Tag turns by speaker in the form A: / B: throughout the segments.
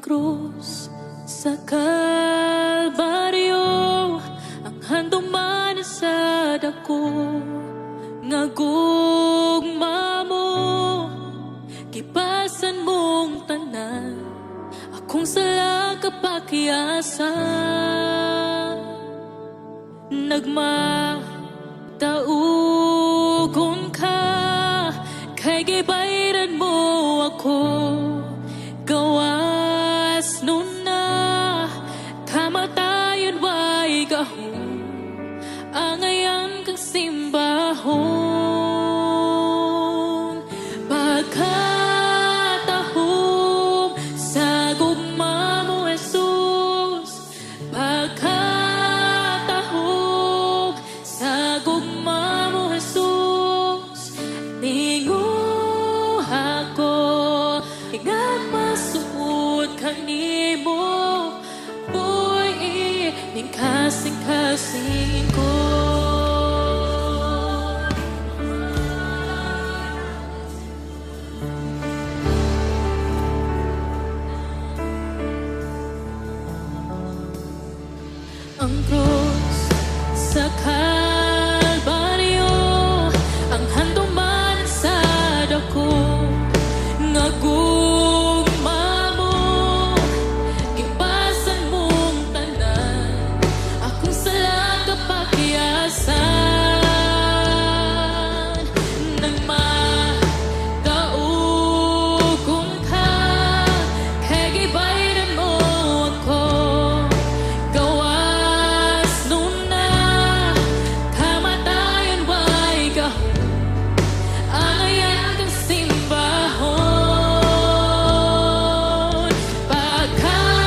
A: krus sa Kalbaryo, ang handong manasad ako, nga gugma mo, kipasan mong tanan, akong sala kapakiasan. Nagmataugon ka, kay gibayran mo ako, gawas nun na, kamatayon way gahom, angayan kang simbahon. Pagkatahom sa gugma mo, Jesus, pagkatahom sa gugma mo, Jesus, ninguha ako, ingag masuot kanimo, boy, ning kasing-kasing ko. Ang krus sa Kalbaryo, ang handong manasad ako, nga gugma mo, kipasan mong tanan, akong sala kapakiasan. Nagmataugon ka, kay gibayran mo ako, gawas nun na, kamatayon way gahom, angayan kang simbahon. Pagkatahom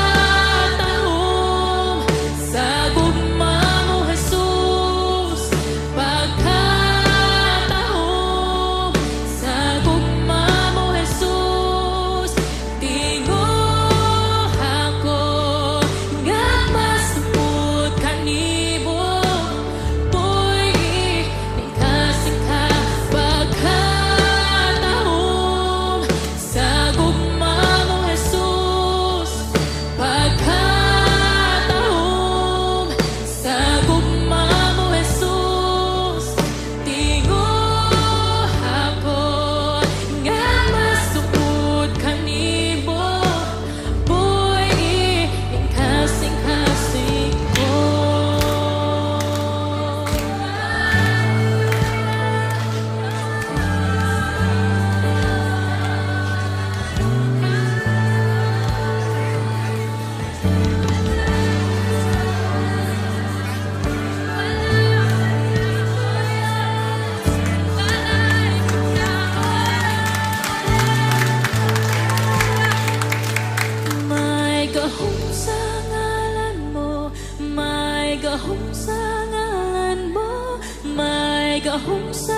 A: sa gugma mo, Jesus, pagkatahom sa gugma mo, Jesus, tinguha ko, nga masupot kanimo, boy, ning kasing-ka. Pagkatahom sa gugma mo, Jesus, pagkatahom sa gugma mo, Jesus, tinguha ko, nga masupot kanimo, boy, ning kasing-kasing ko. May gahom sa ngalan mo, may gahom sa ngalan mo, may gahom sa